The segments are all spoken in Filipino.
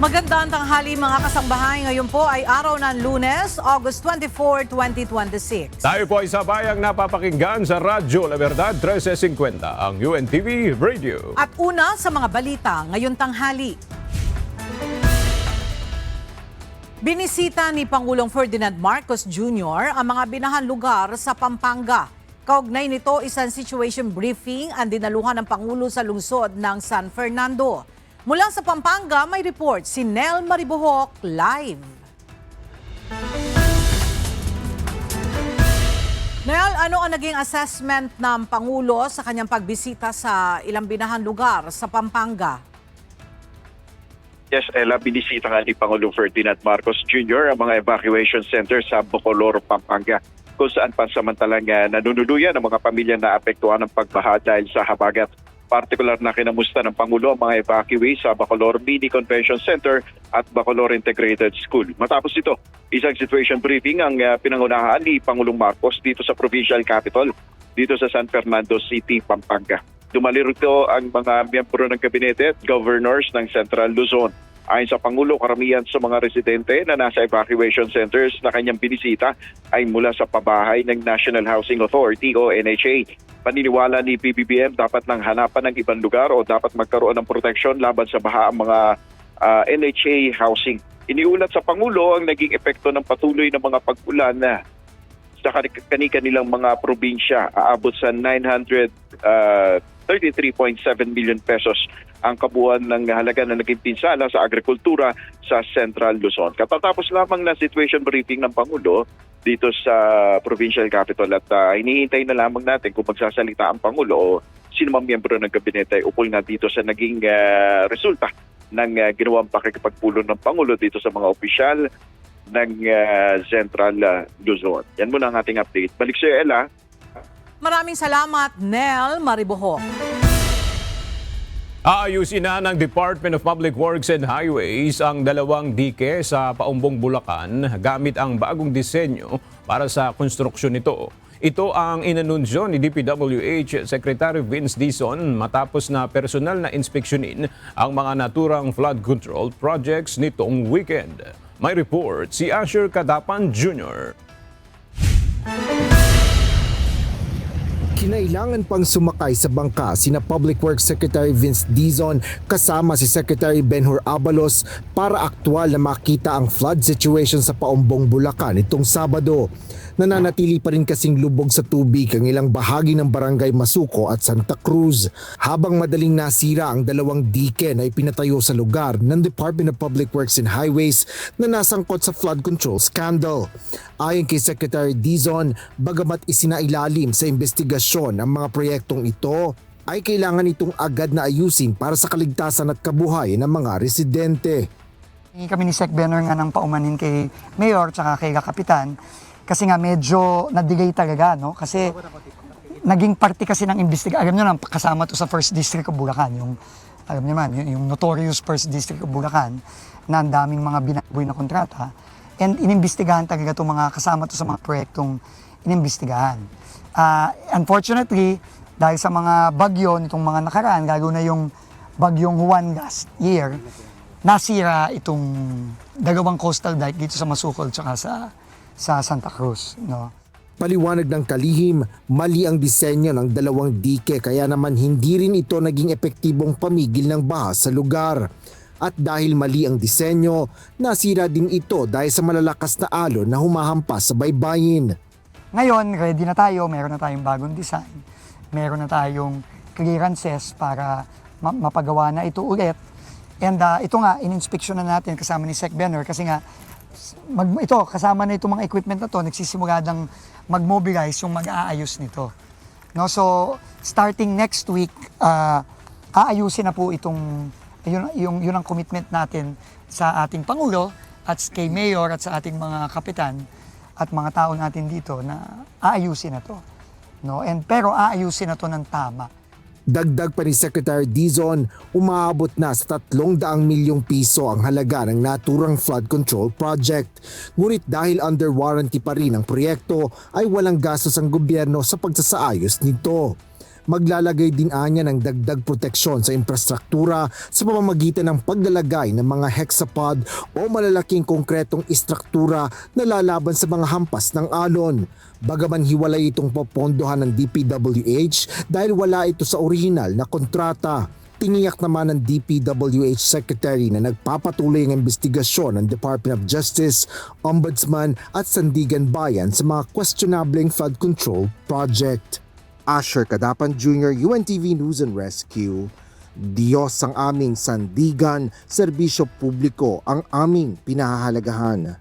Magandang tanghali mga kasambahay. Ngayon po ay araw ng Lunes, August 24, 2026. Tayo po ay sabayang napapakinggan sa Radyo La Verdad 1350, ang UNTV Radio. At una sa mga balita ngayong tanghali. Binisita ni Pangulong Ferdinand Marcos Jr. ang mga binahan lugar sa Pampanga. Kaugnay nito isang situation briefing ang dinaluhan ng Pangulo sa lungsod ng San Fernando. Mula sa Pampanga, may report si Nel Maribohok live. Nel, ano ang naging assessment ng Pangulo sa kanyang pagbisita sa ilang binahan lugar sa Pampanga? Yes, Ella, binisita nga ni Pangulong Ferdinand Marcos Jr. ang mga evacuation center sa Bacolor, Pampanga, kung saan pansamantalang nanunuluyan ang mga pamilya na apektuhan ng pagbaha dahil sa habagat. Partikular na kinamusta ng Pangulo ang mga evacuees sa Bacolor Mini Convention Center at Bacolor Integrated School. Matapos ito, isang situation briefing ang pinangunahan ni Pangulong Marcos dito sa provincial capital, dito sa San Fernando City, Pampanga. Dumali rito ang mga miyembro ng kabinete at governors ng Central Luzon. Ayon sa Pangulo, karamihan sa mga residente na nasa evacuation centers na kanyang binisita ay mula sa pabahay ng National Housing Authority o NHA. Paniniwala ni Pbbm dapat nang hanapan ng ibang lugar o dapat magkaroon ng proteksyon laban sa baha ang mga NHA housing. Iniulat sa Pangulo ang naging epekto ng patuloy na mga pag-ulan na sa kanilang mga probinsya. Aabot sa 933.7 million pesos ang kabuuan ng halaga na naging pinsala sa agrikultura sa Central Luzon. Katatapos lamang na situation briefing ng Pangulo dito sa provincial capital at hinihintay na lamang natin kung magsasalita ang Pangulo o sino mang miyembro ng kabinete ay ukol na dito sa naging resulta ng ginawang pakikipagpulong ng Pangulo dito sa mga opisyal ng Central Luzon. Yan muna ang ating update. Balik sa iyo, Ella. Maraming salamat, Nel Maribohok. Aayusin na ng Department of Public Works and Highways ang dalawang dike sa Paumbong, Bulacan gamit ang bagong disenyo para sa konstruksyon nito. Ito ang inanunsyo ni DPWH Secretary Vince Dizon matapos na personal na inspeksyonin ang mga naturang flood control projects nitong weekend. May report si Asher Kadapan Jr. Kinailangan pang sumakay sa bangka sina Public Works Secretary Vince Dizon kasama si Secretary Benhur Abalos para aktwal na makita ang flood situation sa Paumbong, Bulacan itong Sabado. Nananatili pa rin kasing lubog sa tubig ang ilang bahagi ng Barangay Masuco at Santa Cruz. Habang madaling nasira ang dalawang dike na ipinatayo sa lugar ng Department of Public Works and Highways na nasangkot sa flood control scandal. Ayon kay Secretary Dizon, bagamat isinailalim sa investigasyon ang mga proyektong ito, ay kailangan itong agad na ayusin para sa kaligtasan at kabuhayan ng mga residente. Kami ni Sec. Benner nga nang paumanin kay Mayor at kay Kapitan kasi nga medyo na-delay talaga, no? Kasi naging parte kasi ng investigasyon. Alam nyo na, kasama to sa First District of Bulacan, yung, alam nyo man, yung notorious First District of Bulacan na ang daming mga binaboy na kontrata. And inimbestigahan talaga itong mga kasama to sa mga proyektong inimbestigahan. Unfortunately, dahil sa mga bagyo nitong mga nakaraan, lalo na yung bagyong Juan last year, nasira itong dalawang coastal dike dito sa Masukol at sa Santa Cruz, no? Paliwanag ng kalihim, mali ang disenyo ng dalawang dike kaya naman hindi rin ito naging epektibong pamigil ng baha sa lugar. At dahil mali ang disenyo, nasira din ito dahil sa malalakas na alon na humahampas sa baybayin. Ngayon, ready na tayo, meron na tayong bagong design, meron na tayong clearances para mapagawa na ito ulit. And ito nga, in-inspection na natin kasama ni Sec. Benner kasi nga, ito, kasama na itong mga equipment na to, nagsisimula ng mag-mobilize yung mag-aayos nito. No, so, starting next week, aayusin na po itong, yun ang commitment natin sa ating Pangulo at kay Mayor at sa ating mga kapitan at mga tao natin dito na aayusin na to. No? Pero aayusin na to ng tama. Dagdag pa ni Secretary Dizon, umaabot na sa 300 milyong piso ang halaga ng naturang flood control project. Ngunit dahil under warranty pa rin ang proyekto, ay walang gastos ang gobyerno sa pagsasaayos nito. Maglalagay din anya ng dagdag proteksyon sa infrastruktura sa pamamagitan ng paglalagay ng mga hexapod o malalaking konkretong istruktura na lalaban sa mga hampas ng alon. Bagaman hiwalay itong popondohan ng DPWH dahil wala ito sa orihinal na kontrata. Tiniyak naman ng DPWH Secretary na nagpapatuloy ang investigasyon ng Department of Justice, Ombudsman at Sandigan Bayan sa mga questionableng flood control project. Asher Kadapan Jr., UNTV News and Rescue. Diyos ang aming sandigan, serbisyo publiko ang aming pinahahalagahan.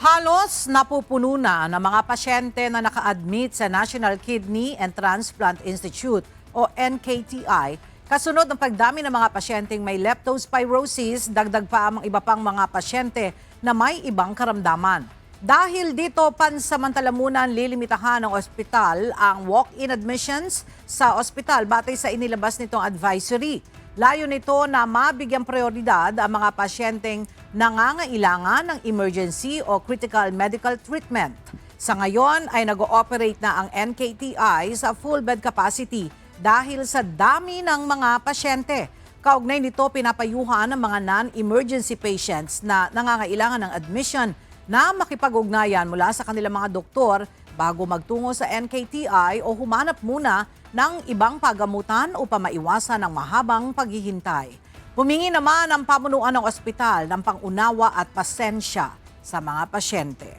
Halos napupuno na ng mga pasyente na naka-admit sa National Kidney and Transplant Institute o NKTI kasunod ng pagdami ng mga pasyenteng may leptospirosis, dagdag pa ang iba pang mga pasyente na may ibang karamdaman. Dahil dito, pansamantala muna lilimitahan ng ospital ang walk-in admissions sa ospital batay sa inilabas nitong advisory. Layo nito na mabigyang prioridad ang mga pasyenteng nangangailangan ng emergency o critical medical treatment. Sa ngayon ay nag-ooperate na ang NKTI sa full bed capacity dahil sa dami ng mga pasyente. Kaugnay nito, pinapayuhan ng mga non-emergency patients na nangangailangan ng admission na makipag-ugnayan mula sa kanilang mga doktor bago magtungo sa NKTI o humanap muna ng ibang pagamutan upang maiwasan ang mahabang paghihintay. Humingi naman ang pamunuan ng ospital ng pangunawa at pasensya sa mga pasyente.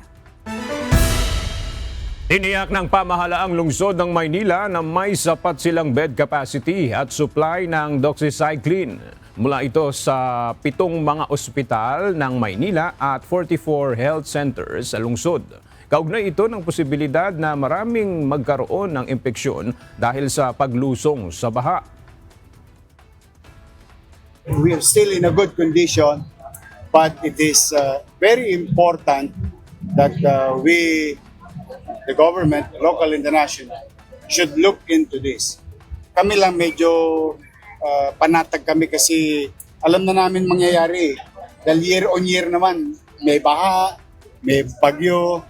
Tiniyak ng pamahalaang lungsod ng Maynila na may sapat silang bed capacity at supply ng doxycycline. Mula ito sa 7 mga ospital ng Maynila at 44 health centers sa lungsod. Kaugnay ito ng posibilidad na maraming magkaroon ng impeksyon dahil sa paglusong sa baha. We are still in a good condition, but it is very important that the government, local and the national, should look into this. Kami lang medyo panatag kami kasi alam na namin mangyayari. Dahil year on year naman, may baha, may bagyo.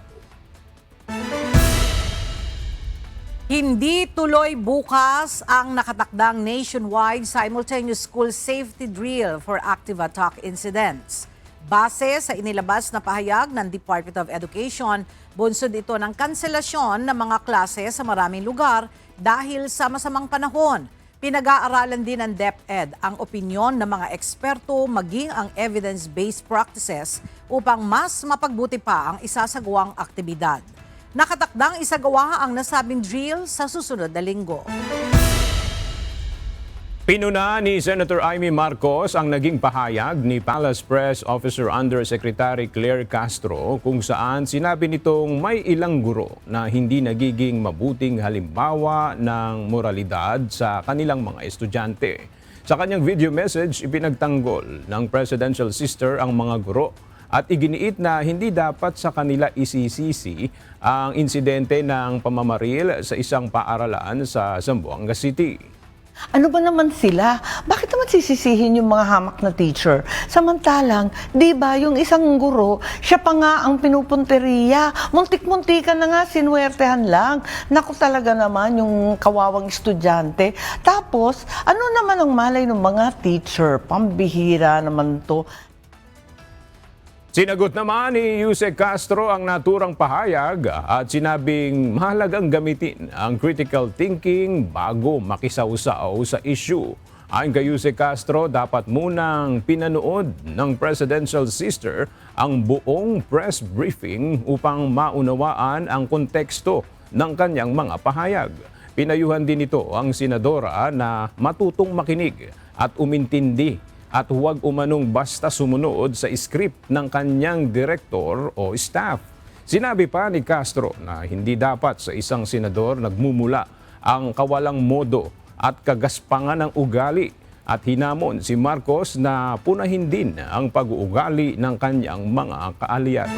Hindi tuloy bukas ang nakatakdang nationwide simultaneous school safety drill for active attack incidents. Base sa inilabas na pahayag ng Department of Education, bunsod ito ng kanselasyon ng mga klase sa maraming lugar dahil sa masamang panahon. Pinag-aaralan din ng DepEd ang opinyon ng mga eksperto maging ang evidence-based practices upang mas mapagbuti pa ang isasagawang aktibidad. Nakatakdang isagawa ang nasabing drill sa susunod na linggo. Pinuna ni Senator Amy Marcos ang naging pahayag ni Palace Press Officer Undersecretary Claire Castro kung saan sinabi nitong may ilang guro na hindi nagiging mabuting halimbawa ng moralidad sa kanilang mga estudyante. Sa kanyang video message, ipinagtanggol ng presidential sister ang mga guro at iginiit na hindi dapat sa kanila isisisi ang insidente ng pamamaril sa isang paaralan sa Zamboanga City. Ano ba naman sila? Bakit naman sisisihin yung mga hamak na teacher? Samantalang, di ba yung isang guro, siya pa nga ang pinupunteriya. Muntik-muntikan na nga, sinuwertehan lang. Naku talaga naman yung kawawang estudyante. Tapos, ano naman ang malay ng mga teacher? Pambihira naman to. Sinagot naman ni Yusek Castro ang naturang pahayag at sinabing mahalagang gamitin ang critical thinking bago makisawsaw sa issue. Ayon kay Yusek Castro, dapat munang pinanood ng presidential sister ang buong press briefing upang maunawaan ang konteksto ng kanyang mga pahayag. Pinayuhan din ito ang senadora na matutong makinig at umintindi at huwag umanong basta sumunod sa script ng kanyang direktor o staff. Sinabi pa ni Castro na hindi dapat sa isang senador nagmumula ang kawalang modo at kagaspangan ng ugali at hinamon si Marcos na punahin din ang pag-uugali ng kanyang mga kaalian.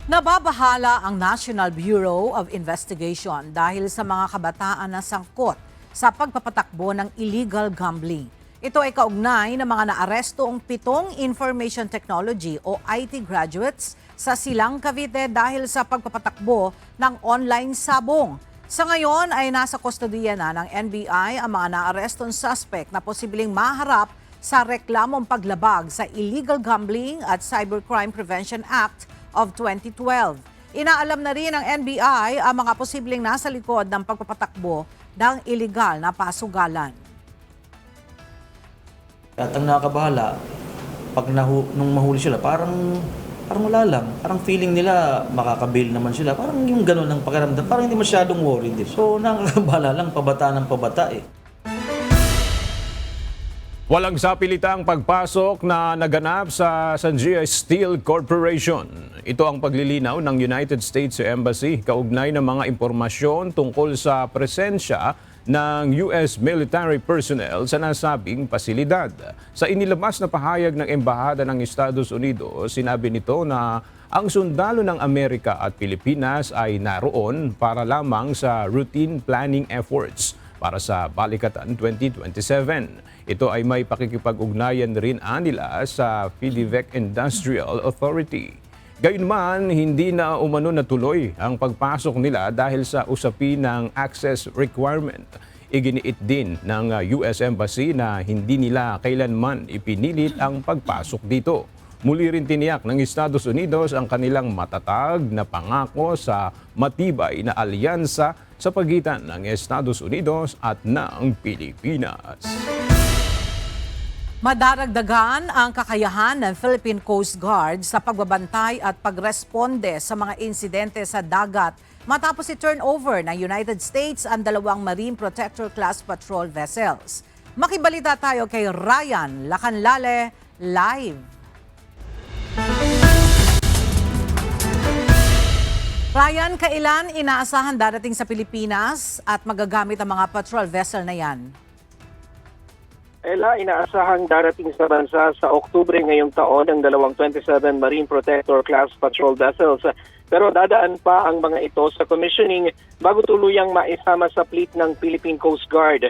Nababahala ang National Bureau of Investigation dahil sa mga kabataan na sangkot sa pagpapatakbo ng illegal gambling. Ito ay kaugnay ng mga naarestong 7 Information Technology o IT graduates sa Silang Cavite dahil sa pagpapatakbo ng online sabong. Sa ngayon ay nasa kustodiya na ng NBI ang mga naarestong suspect na posibleng maharap sa reklamong paglabag sa Illegal Gambling at Cybercrime Prevention Act of 2012. Inaalam na rin ng NBI ang mga posibleng nasa likod ng pagpapatakbo ng illegal na pasugalan. At ang nakakabahala, pag nung mahuli sila, parang wala lang. Parang feeling nila makakabail naman sila. Parang yung gano'n ang pakiramdam. Parang hindi masyadong worried. So nakakabahala lang, pabata ng pabata eh. Walang sapilitang pagpasok na naganap sa Sanjia Steel Corporation. Ito ang paglilinaw ng United States Embassy kaugnay ng mga impormasyon tungkol sa presensya ng US military personnel sa nasabing pasilidad. Sa inilabas na pahayag ng Embahada ng Estados Unidos, sinabi nito na ang sundalo ng Amerika at Pilipinas ay naroon para lamang sa routine planning efforts para sa Balikatan 2027. Ito ay may pakikipag-ugnayan rin nila sa PDVEC Industrial Authority. Gayunman, hindi na umano natuloy ang pagpasok nila dahil sa usapin ng access requirement. Iginiit din ng US Embassy na hindi nila kailanman ipinilit ang pagpasok dito. Muli rin tiniyak ng Estados Unidos ang kanilang matatag na pangako sa matibay na alyansa sa pagitan ng Estados Unidos at ng Pilipinas. Madaragdagan ang kakayahan ng Philippine Coast Guard sa pagbabantay at pagresponde sa mga insidente sa dagat matapos i-turnover ng United States ang 2 Marine Protector Class Patrol vessels. Makibalita tayo kay Ryan Lacanlale live. Ryan, kailan inaasahan darating sa Pilipinas at magagamit ang mga patrol vessel na yan? Ella, inaasahang darating sa bansa sa Oktubre ngayong taon ang 27 Marine Protector Class Patrol Vessels. Pero dadaan pa ang mga ito sa commissioning bago tuluyang maisama sa fleet ng Philippine Coast Guard.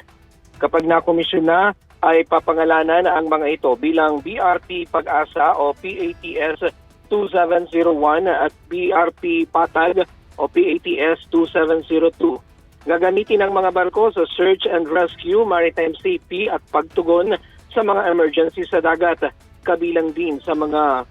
Kapag nakomisyon na, ay papangalanan ang mga ito bilang BRP PAGASA o PATS 2701 at BRP Patag o PATS 2702. Gagamitin ang mga barko sa search and rescue, maritime safety at pagtugon sa mga emergency sa dagat. Kabilang din sa mga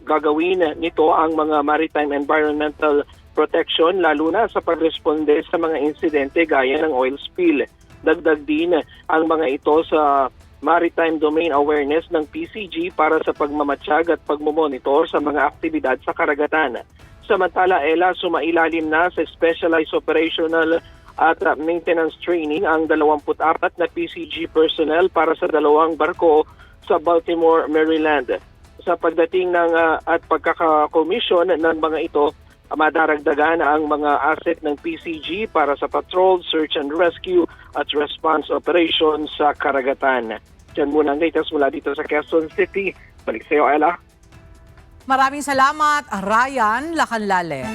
gagawin nito ang mga maritime environmental protection, lalo na sa pagresponde sa mga insidente gaya ng oil spill. Dagdag din ang mga ito sa maritime domain awareness ng PCG para sa pagmamatsyag at pagmomonitor sa mga aktibidad sa karagatan. Samantala, Ella, sumailalim na sa specialized operational at maintenance training ang 24 na PCG personnel para sa 2 barko sa Baltimore, Maryland. Sa pagdating ng at pagkakakomisyon ng mga ito, madaragdagan ang mga asset ng PCG para sa patrol, search and rescue at response operations sa karagatan. Diyan muna ang latest mula dito sa Quezon City. Balik sa iyo, Ella. Maraming salamat, Ryan Lacanlale.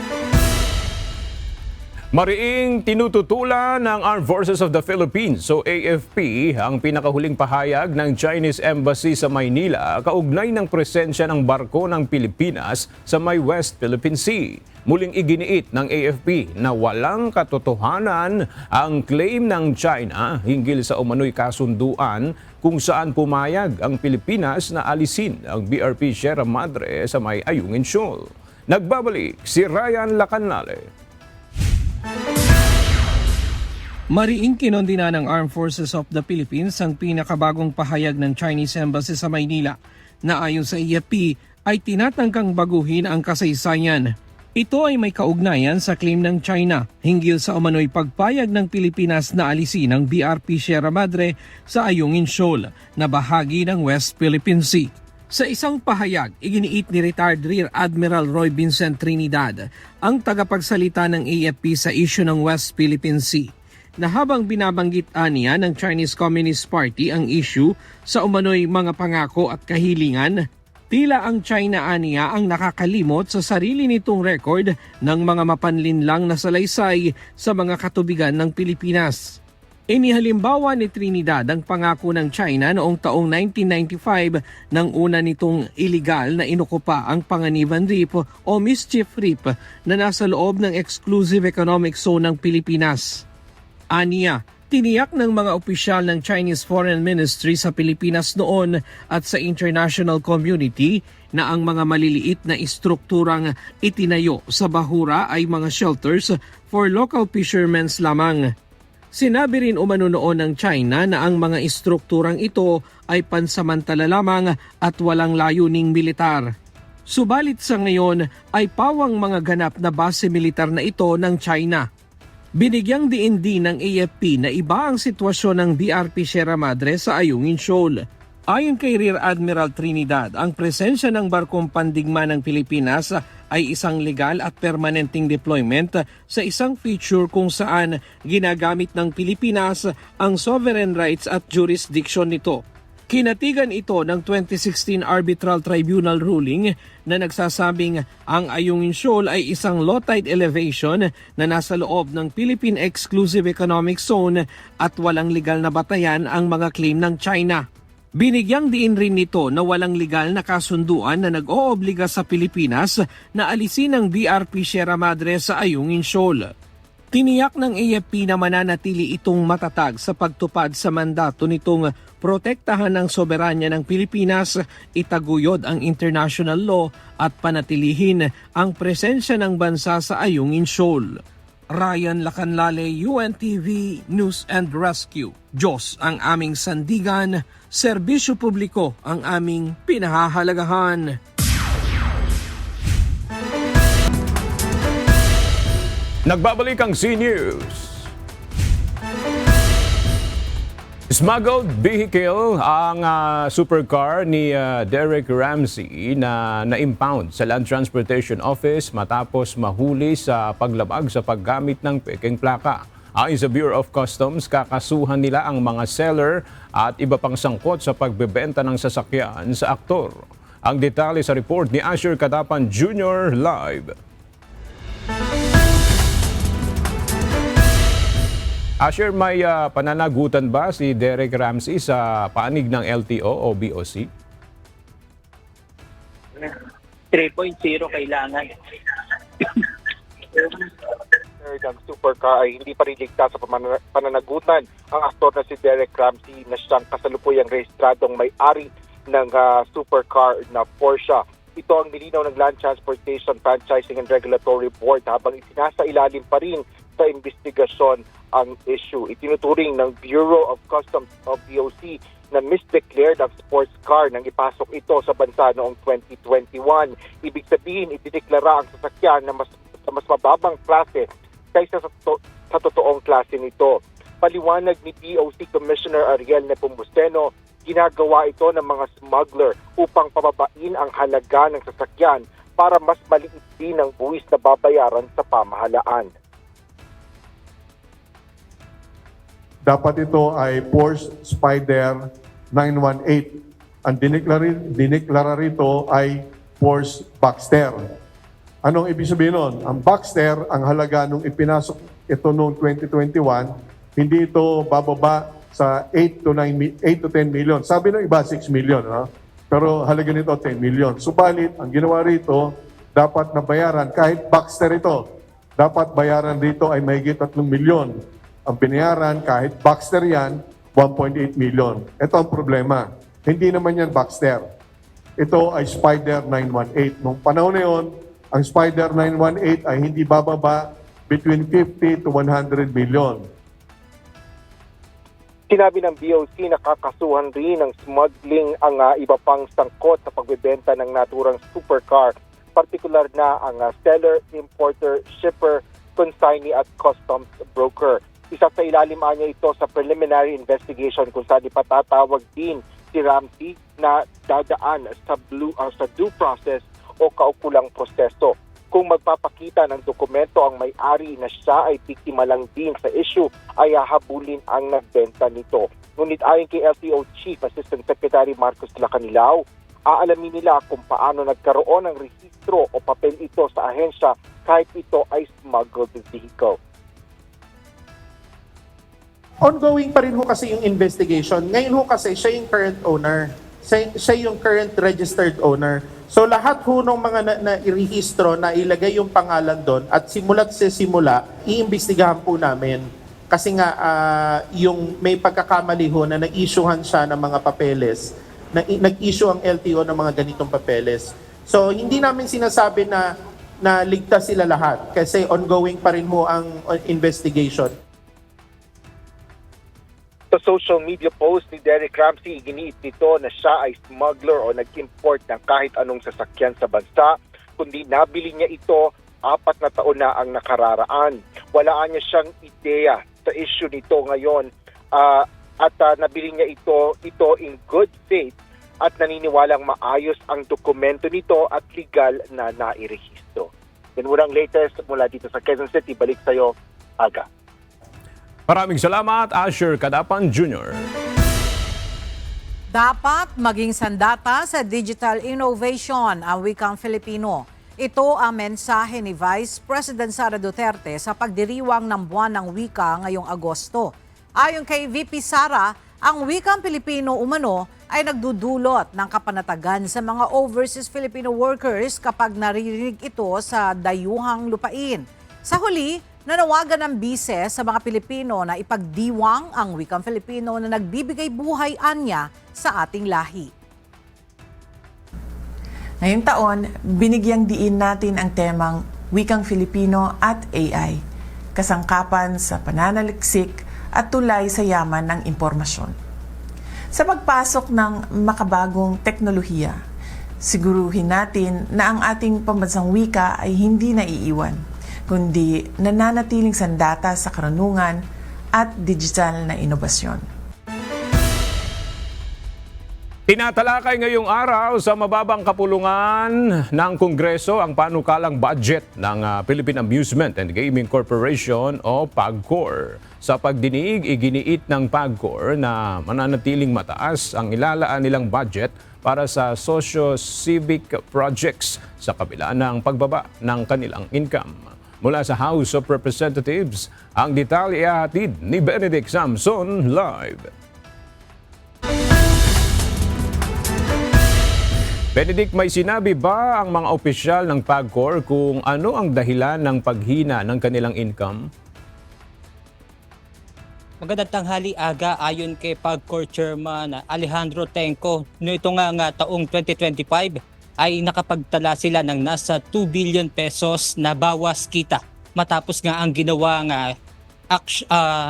Mariing tinututulan ng Armed Forces of the Philippines o AFP ang pinakahuling pahayag ng Chinese Embassy sa Maynila kaugnay ng presensya ng barko ng Pilipinas sa may West Philippine Sea. Muling iginiit ng AFP na walang katotohanan ang claim ng China hinggil sa umano'y kasunduan kung saan pumayag ang Pilipinas na alisin ang BRP Sierra Madre sa may Ayungin Shoal. Nagbabalik si Ryan Lacanlale. Mariing kinondina ng Armed Forces of the Philippines ang pinakabagong pahayag ng Chinese Embassy sa Maynila na ayon sa AFP ay tinatangkang baguhin ang kasaysayan. Ito ay may kaugnayan sa claim ng China hinggil sa umano'y pagpayag ng Pilipinas na alisin ang BRP Sierra Madre sa Ayungin Shoal na bahagi ng West Philippine Sea. Sa isang pahayag, iginiit ni retired Rear Admiral Roy Vincent Trinidad, ang tagapagsalita ng AFP sa issue ng West Philippine Sea, na habang binabanggit niya ng Chinese Communist Party ang issue sa umano'y mga pangako at kahilingan, tila ang China aniya ang nakakalimot sa sarili nitong record ng mga mapanlinlang na salaysay sa mga katubigan ng Pilipinas. Inihalimbawa ni Trinidad ang pangako ng China noong taong 1995 nang una nitong iligal na inukupa ang Panganiban Reef o Mischief Reef na nasa loob ng Exclusive Economic Zone ng Pilipinas. Aniya, tiniyak ng mga opisyal ng Chinese Foreign Ministry sa Pilipinas noon at sa international community na ang mga maliliit na istrukturang itinayo sa bahura ay mga shelters for local fishermen lamang. Sinabi rin umano noon ng China na ang mga istrukturang ito ay pansamantala lamang at walang layuning militar. Subalit sa ngayon ay pawang mga ganap na base militar na ito ng China. Binigyang diin din ng AFP na iba ang sitwasyon ng BRP Sierra Madre sa Ayungin Shoal. Ayon kay Rear Admiral Trinidad, ang presensya ng barkong pandigma ng Pilipinas ay isang legal at permanenteng deployment sa isang feature kung saan ginagamit ng Pilipinas ang sovereign rights at jurisdiction nito. Kinatigan ito ng 2016 Arbitral Tribunal ruling na nagsasabing ang Ayungin Shoal ay isang low tide elevation na nasa loob ng Philippine Exclusive Economic Zone at walang legal na batayan ang mga claim ng China. Binigyang diin rin nito na walang legal na kasunduan na nag-oobliga sa Pilipinas na alisin ang BRP Sierra Madre sa Ayungin Shoal. Tiniyak ng AFP na mananatili itong matatag sa pagtupad sa mandato nitong protektahan ang soberanya ng Pilipinas, itaguyod ang international law at panatilihin ang presensya ng bansa sa Ayungin Shoal. Ryan Lacanlale, UNTV News and Rescue. Diyos ang aming sandigan, serbisyo publiko ang aming pinahahalagahan. Nagbabalik ang C-News. Smuggled vehicle ang supercar ni Derek Ramsey na na-impound sa Land Transportation Office matapos mahuli sa paglabag sa paggamit ng pekeng plaka. Ayon sa Bureau of Customs, kakasuhan nila ang mga seller at iba pang sangkot sa pagbebenta ng sasakyan sa aktor. Ang detalye sa report ni Asher Kadapan Jr. live. Asher, may pananagutan ba si Derek Ramsey sa panig ng LTO o BOC? 3.0 kailangan. Ng supercar ay hindi pa rin ligtas sa pananagutan ang aktor na si Derek Ramsey na siyang kasalukuyang rehistradong may-ari ng supercar na Porsche. Ito ang nilinaw ng Land Transportation Franchising and Regulatory Board habang isinasa ilalim pa rin sa investigasyon ang issue. Itinuturing ng Bureau of Customs of BOC na misdeclared ang sports car nang ipasok ito sa bansa noong 2021. Ibig sabihin, idineklara ang sasakyan na mas mababang klase kaysa sa totoong klase nito. Paliwanag ni BOC Commissioner Ariel Nepomuceno, ginagawa ito ng mga smuggler upang pababain ang halaga ng sasakyan para mas maliit din ang buwis na babayaran sa pamahalaan. Dapat ito ay Porsche Spider 918. Ang dineklara rito ay Porsche Boxster. Anong ibig sabihin nun? Ang Boxster, ang halaga nung ipinasok ito noong 2021, hindi ito bababa sa 8 to 10 million. Sabi ng iba 6 million, no? Pero halaga nito 10 million. Subalit, ang ginawa rito, dapat na bayaran kahit Boxster ito. Dapat bayaran rito ay mahigit 3 milyon. Ang binayaran kahit Boxster yan, 1.8 million. Ito ang problema. Hindi naman yan Boxster. Ito ay Spider 918. Noong panahon na yun, ang Spider 918 ay hindi bababa between 50 to 100 million. Sinabi ng BOC na kakasuhan rin ng smuggling ang iba pang sangkot sa pagbebenta ng naturang supercar, partikular na ang seller, importer, shipper, consignee at customs broker. Isa sa ilalim niya ito sa preliminary investigation kung saan ipatatawag din si Ramsey na dadaan sa due process o kaukulang proseso. Kung magpapakita ng dokumento ang may-ari na siya ay biktima lang din sa issue, ay hahabulin ang nagbenta nito. Ngunit ayon kay LTO Chief Assistant Secretary Marcos Lacanilao, aalamin nila kung paano nagkaroon ng rehistro o papel ito sa ahensya kahit ito ay smuggled vehicle. Ongoing pa rin ho kasi yung investigation. Ngayon ho kasi siya yung current owner. Siya yung current registered owner. So lahat ho ng mga na-irehistro na ilagay yung pangalan doon at simula't sa simula, iimbestigahan po namin. Kasi nga yung may pagkakamali ho na nag-issuehan siya ng mga papeles, nag-issue ang LTO ng mga ganitong papeles. So hindi namin sinasabi na ligtas sila lahat kasi ongoing pa rin ho ang investigation. Sa social media post ni Derek Ramsey, iginiit nito na siya ay smuggler o nag-import ng kahit anong sasakyan sa bansa, kundi nabili niya ito 4 na taon na ang nakararaan. Wala niya siyang ideya sa issue nito ngayon at nabili niya ito in good faith at naniniwalang maayos ang dokumento nito at legal na nairehistro. Yan muna ang latest mula dito sa Quezon City. Balik sa'yo, Aga. Maraming salamat, Asher Cadapan Jr. Dapat maging sandata sa digital innovation ang wikang Filipino. Ito ang mensahe ni Vice President Sara Duterte sa pagdiriwang ng buwan ng wika ngayong Agosto. Ayon kay VP Sara, ang wikang Pilipino umano ay nagdudulot ng kapanatagan sa mga overseas Filipino workers kapag naririnig ito sa dayuhang lupain. Sa huli, nanawagan ng bise sa mga Pilipino na ipagdiwang ang wikang Filipino na nagbibigay buhay anya sa ating lahi. Ngayong taon, binigyang diin natin ang temang wikang Filipino at AI, kasangkapan sa pananaliksik at tulay sa yaman ng impormasyon. Sa pagpasok ng makabagong teknolohiya, siguruhin natin na ang ating pambansang wika ay hindi naiiwan, kundi nananatiling sandata sa karunungan at digital na inobasyon. Tinatalakay ngayong araw sa mababang kapulungan ng Kongreso ang panukalang budget ng Philippine Amusement and Gaming Corporation o PAGCOR. Sa pagdinig, iginiit ng PAGCOR na mananatiling mataas ang ilalaan nilang budget para sa socio-civic projects sa kabila ng pagbaba ng kanilang income. Mula sa House of Representatives, ang detalye ihahatid ni Benedict Samson live. Benedict, may sinabi ba ang mga opisyal ng PAGCOR kung ano ang dahilan ng paghina ng kanilang income? Magandang tanghali, Aga. Ayon kay PAGCOR Chairman Alejandro Tenco, no ito nga taong 2025 ay nakapagtala sila ng nasa 2 billion pesos na bawas kita matapos nga ang ginawang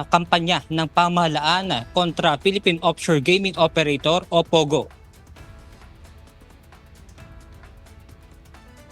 kampanya ng pamahalaan kontra Philippine Offshore Gaming Operator o POGO.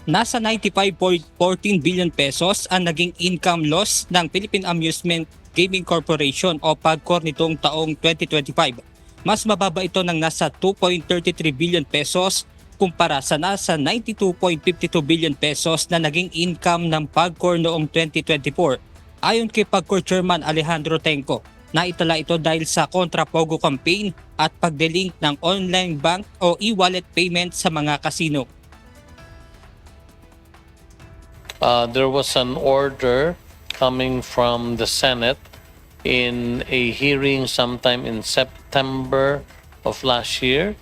Nasa 95.14 billion pesos ang naging income loss ng Philippine Amusement Gaming Corporation o PAGCOR nitong taong 2025. Mas mababa ito ng nasa 2.33 billion pesos kumpara sa nasa 92.52 billion pesos na naging income ng PAGCOR noong 2024. Ayon kay PAGCOR Chairman Alejandro Tenco, naitala ito dahil sa kontra-POGO campaign at pagdelink ng online bank o e-wallet payment sa mga kasino. There was an order coming from the Senate in a hearing sometime in September of last year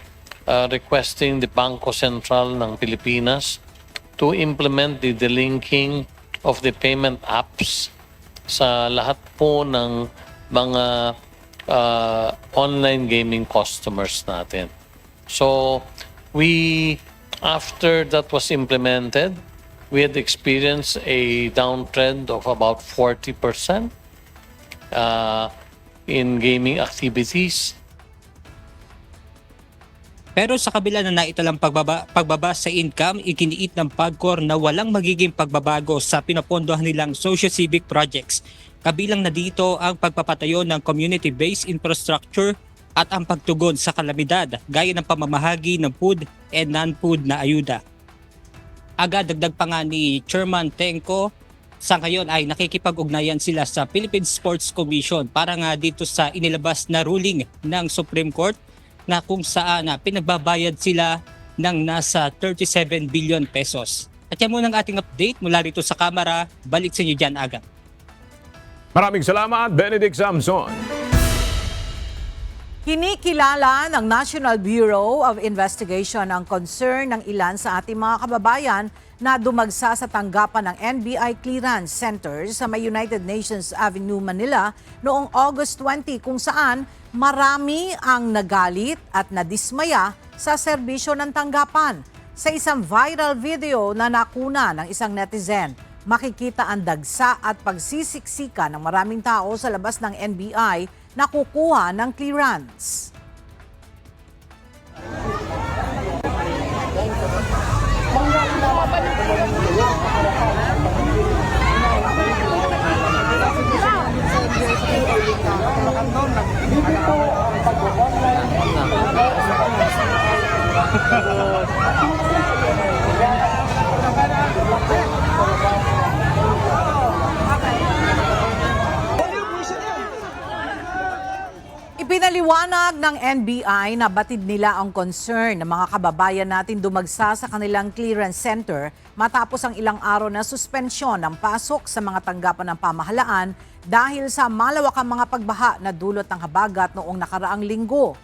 requesting the Bangko Sentral ng Pilipinas to implement the delinking of the payment apps sa lahat po ng mga online gaming customers natin. So after that was implemented, we had experienced a downtrend of about 40% in gaming activities. Pero sa kabila na naitalang pagbaba sa income, ikiniit ng PAGCOR na walang magiging pagbabago sa pinapondohan nilang socio-civic projects. Kabilang na dito ang pagpapatayo ng community-based infrastructure at ang pagtugon sa kalamidad gaya ng pamamahagi ng food and non-food na ayuda. Agad dagdag pa nga ni Chairman Tenco, sa ngayon ay nakikipag-ugnayan sila sa Philippine Sports Commission para nga dito sa inilabas na ruling ng Supreme Court na kung saan pinagbabayad sila ng nasa 37 billion pesos. At yan muna ang ating update mula rito sa Kamara. Balik sa inyo dyan, Aga. Maraming salamat, Benedict Samson. Kinikilala ng National Bureau of Investigation ang concern ng ilan sa ating mga kababayan na dumagsa sa tanggapan ng NBI Clearance Center sa may United Nations Avenue, Manila noong August 20 kung saan marami ang nagalit at nadismaya sa serbisyo ng tanggapan. Sa isang viral video na nakuna ng isang netizen, makikita ang dagsa at pagsisiksika ng maraming tao sa labas ng NBI na kukuha ng clearance. Ipinaliwanag ng NBI na batid nila ang concern ng mga kababayan natin dumagsa sa kanilang clearance center matapos ang ilang araw na suspensyon ng pasok sa mga tanggapan ng pamahalaan dahil sa malawakang mga pagbaha na dulot ng habagat noong nakaraang linggo.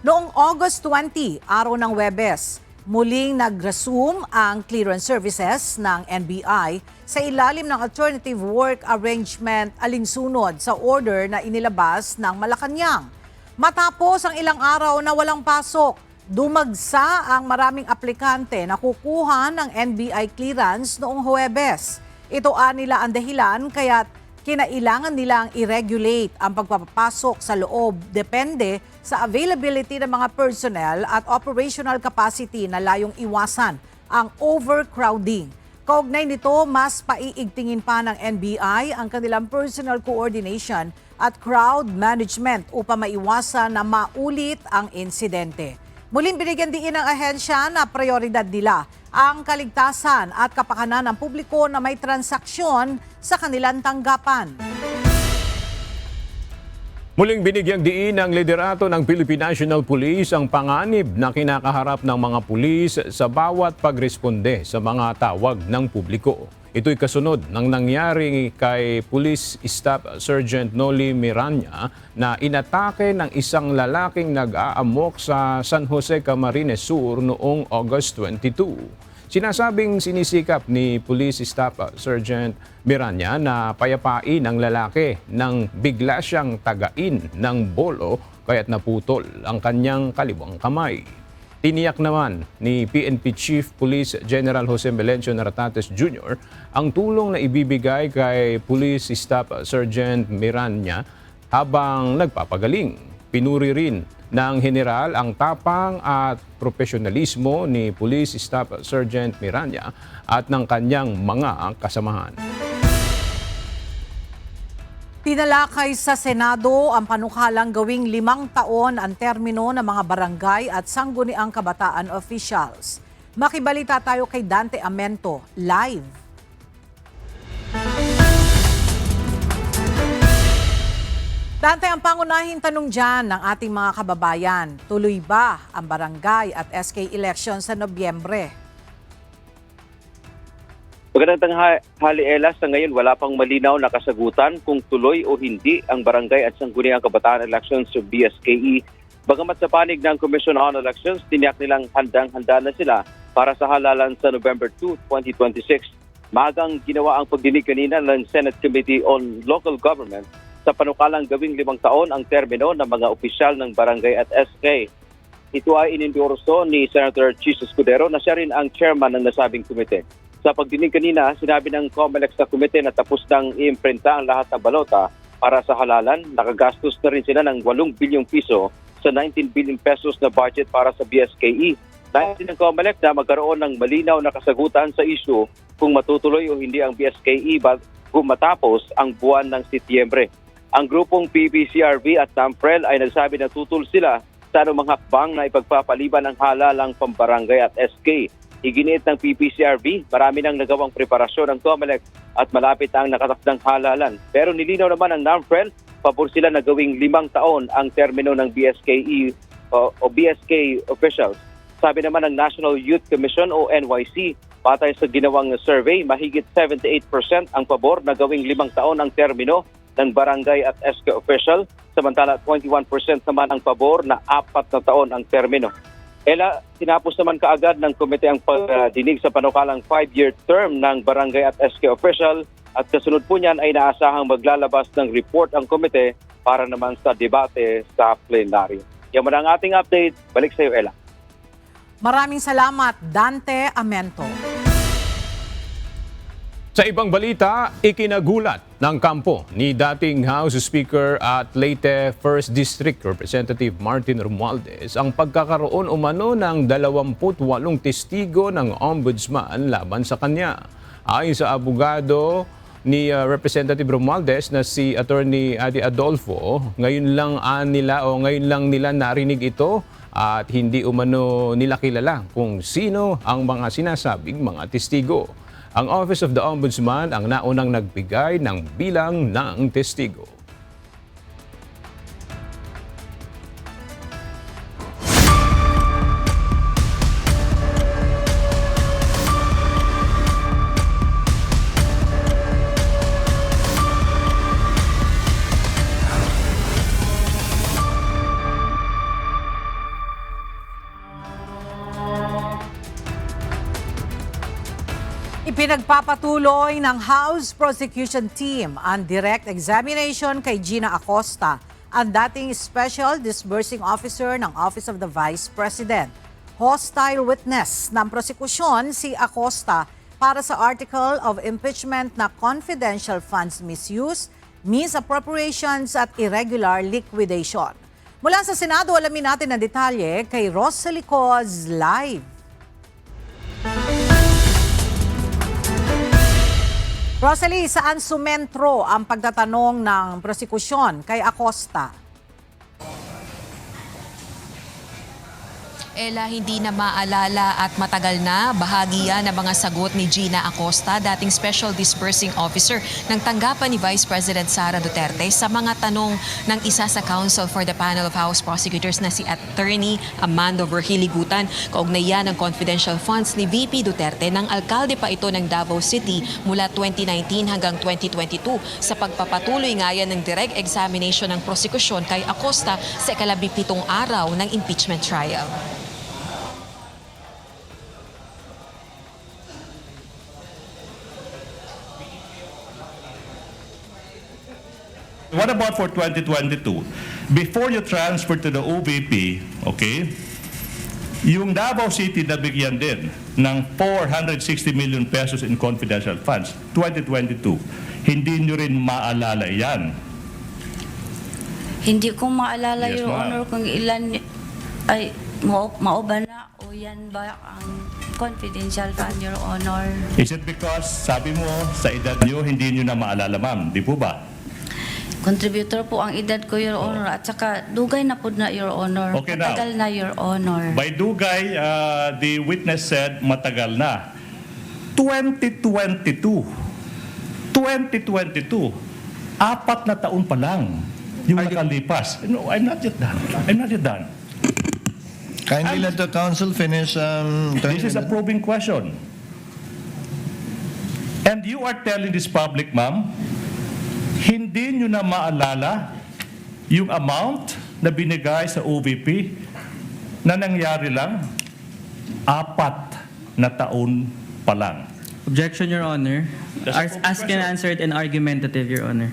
Noong August 20, araw ng Huwebes, muling nag-resume ang clearance services ng NBI sa ilalim ng Alternative Work Arrangement alinsunod sa order na inilabas ng Malacanang. Matapos ang ilang araw na walang pasok, dumagsa ang maraming aplikante na kukuha ng NBI clearance noong Huwebes. Ito nila ang dahilan kaya kinailangan nilang i-regulate ang pagpapasok sa loob depende sa availability ng mga personnel at operational capacity na layong iwasan ang overcrowding. Kaugnay nito, mas paiigtingin pa ng NBI ang kanilang personal coordination at crowd management upang maiwasan na maulit ang insidente. Muling binigyan diin ng ahensya na prioridad nila ang kaligtasan at kapakanan ng publiko na may transaksyon sa kanilang tanggapan. Muling binigyang diin ng liderato ng Philippine National Police ang panganib na kinakaharap ng mga pulis sa bawat pagresponde sa mga tawag ng publiko. Ito'y kasunod ng nangyari kay Police Staff Sergeant Noli Miranya na inatake ng isang lalaking nag-aamok sa San Jose, Camarines Sur noong August 22. Sinasabing sinisikap ni Police Staff Sergeant Miranya na payapain ang lalaki nang bigla siyang tagain ng bolo kaya't naputol ang kanyang kaliwang kamay. Tiniyak naman ni PNP Chief Police General Jose Melencio Naratates Jr. ang tulong na ibibigay kay Police Staff Sergeant Miranya habang nagpapagaling. Pinuri rin ng general ang tapang at profesionalismo ni Police Staff Sergeant Miranya at ng kanyang mga kasamahan. Tinalakay sa Senado ang panukalang gawing 5 taon ang termino ng mga barangay at sangguniang kabataan officials. Makibalita tayo kay Dante Amento, live. Dante, ang pangunahing tanong dyan ng ating mga kababayan, tuloy ba ang barangay at SK election sa Nobyembre? Magandang tanghali, Ella. Sa ngayon, wala pang malinaw na kasagutan kung tuloy o hindi ang barangay at sangguniang kabataan elections sa BSKE. Bagamat sa panig ng Commission on Elections, tiniyak nilang handang-handa na sila para sa halalan sa November 2, 2026. Maagang ginawa ang pagdinig kanina ng Senate Committee on Local Government sa panukalang gawing 5 taon ang termino ng mga opisyal ng barangay at SK. Ito ay inendorso ni Senator Chis Escudero na siya rin ang chairman ng nasabing komite. Sa pagdinig kanina, sinabi ng COMELEC sa komite na tapos nang iimprinta ang lahat ng balota para sa halalan. Nakagastos na rin sila ng 8 bilyong piso sa 19 billion pesos na budget para sa BSKE. Nais din ng COMELEC na magkaroon ng malinaw na kasagutan sa issue kung matutuloy o hindi ang BSKE bago matapos ang buwan ng Setyembre. Ang grupong PBCRB at NAMPREL ay nagsabi na tutul sila sa anumang hakbang na ipagpapaliban ang halalang pambarangay at SK. Iginiit ng PPCRB, marami nang nagawang preparasyon ng COMELEC at malapit ang nakatakdang halalan. Pero nilinaw naman ng NAMPREL, pabor sila na gawing 5 taon ang termino ng BSKE o BSK officials. Sabi naman ng National Youth Commission o NYC, patay sa ginawang survey, mahigit 78% ang pabor na gawing 5 taon ang termino ng barangay at SK official. samantala 21% naman ang pabor na 4 na taon ang termino. Ela, tinapos naman kaagad ng komite ang pagdinig sa panukalang 5-year term ng barangay at SK official at kasunod po niyan ay naasahang maglalabas ng report ang komite para naman sa debate sa plenaryo. Yan man ang ating update. Balik sa iyo, Ela. Maraming salamat, Dante Amento. Sa ibang balita, ikinagulat ng kampo ni dating House Speaker at Leyte 1st District Representative Martin Romualdez ang pagkakaroon umano ng 28 testigo ng ombudsman laban sa kanya. Ayon sa abogado ni Representative Romualdez na si Attorney Adi Adolfo, ngayon lang nila narinig ito at hindi umano nila kilala kung sino ang mga sinasabing mga testigo. Ang Office of the Ombudsman ang naunang nagbigay ng bilang ng testigo. Ipinagpapatuloy ng House Prosecution Team ang direct examination kay Gina Acosta, ang dating Special Disbursing Officer ng Office of the Vice President. Hostile witness ng prosekusyon si Acosta para sa article of impeachment na confidential funds misuse, misappropriations at irregular liquidation. Mula sa Senado, alamin natin ang detalye kay Rosalie Coz live. Rosalie, saan sumentro ang pagtatanong ng prosekusyon kay Acosta? Ella, hindi na maalala at matagal na bahagi yan ng mga sagot ni Gina Acosta, dating Special Disbursing Officer ng tanggapan ni Vice President Sara Duterte sa mga tanong ng isa sa Counsel for the Panel of House Prosecutors na si Attorney Amando Verhiligutan. Kaugnay yan ng confidential funds ni VP Duterte ng alkalde pa ito ng Davao City mula 2019 hanggang 2022 sa pagpapatuloy nga yan ng direct examination ng prosekusyon kay Acosta sa ikalabing-pitong araw ng impeachment trial. What about for 2022? Before you transfer to the OVP, okay, yung Davao City nabigyan din ng 460 million pesos in confidential funds, 2022. Hindi nyo rin maalala yan. Hindi ko maalala, Yes, Your Honor, kung ilan ay mauba na o yan ba ang confidential fund, Your Honor. Is it because, sabi mo, sa edad nyo, hindi nyo na maalala, ma'am? Di po ba? Contributor po ang edad ko, Your Honor, at saka dugay na po na, Your Honor. Okay, now. Matagal na, Your Honor. By dugay, the witness said matagal na. 2022, 4 na taon pa lang yung nakalipas. No, I'm not yet done. Kindly let the counsel finish. This is a probing question. And you are telling this public, ma'am, hindi nyo na maalala yung amount na binigay sa OVP na nangyari lang 4 na taon pa lang. Objection, Your Honor. Ask and answered and argumentative, Your Honor.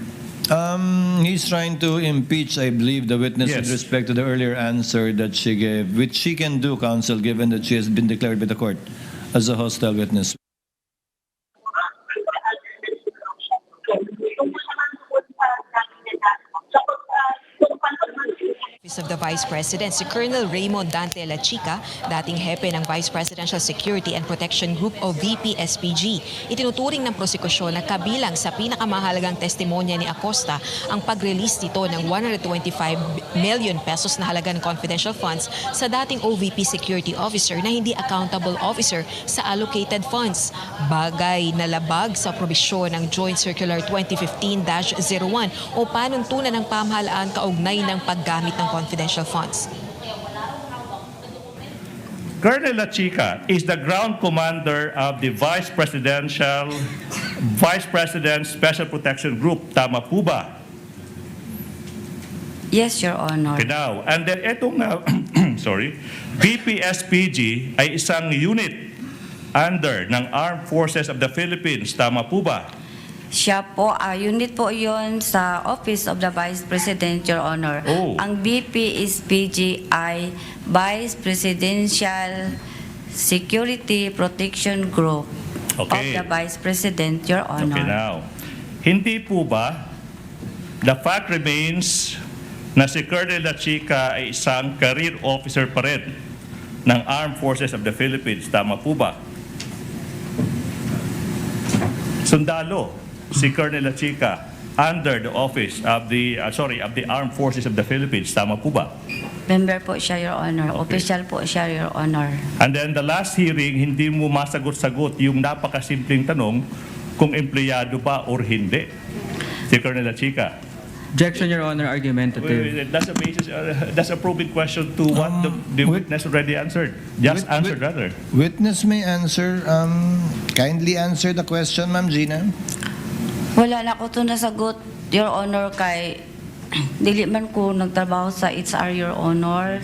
He's trying to impeach, I believe, the witness Yes. with respect to the earlier answer that she gave, which she can do, counsel, given that she has been declared by the court as a hostile witness. Office of the Vice President, si Colonel Raymond Dante La Chica, dating hepe ng Vice Presidential Security and Protection Group o VP-SPG. Itinuturing ng prosekusyon na kabilang sa pinakamahalagang testimonya ni Acosta ang pag-release nito ng 125 million pesos na halaga ng confidential funds sa dating OVP Security Officer na hindi accountable officer sa allocated funds. Bagay na labag sa probisyon ng Joint Circular 2015-01 o panuntunan ng pamahalaan kaugnay ng paggamit ng confidential funds. Colonel La Chica is the ground commander of the Vice President Special Protection Group. Tama po ba? Yes, Your Honor. Okay, now, and then etong sorry, BPSPG ay isang unit under ng Armed Forces of the Philippines. Tama po ba? Siya po, unit po yon sa Office of the Vice President, Your Honor. Oh. Ang BP is PGI, Vice Presidential Security Protection Group of Okay. the Vice President, Your Honor. Okay, now, hindi po ba the fact remains na si Colonel La Chica ay isang career officer pa rin ng Armed Forces of the Philippines? Tama po ba? Sundalo si Colonel La Chica under the office of the of the Armed Forces of the Philippines. Tama po ba? Member po siya, Your Honor. Okay. Official po siya, Your Honor. And then the last hearing, hindi mo masagot-sagot yung napakasimpleng tanong kung empleyado ba or hindi si Colonel La Chica. Objection, Your Honor, argumentative. That's a basis. That's a proving question to what the witness already answered. Answered rather. Witness may answer. Kindly answer the question, Ma'am Gina. Wala na ko ito nasagot, Your Honor, kay dili man ko nagtrabaho sa HR, Your Honor.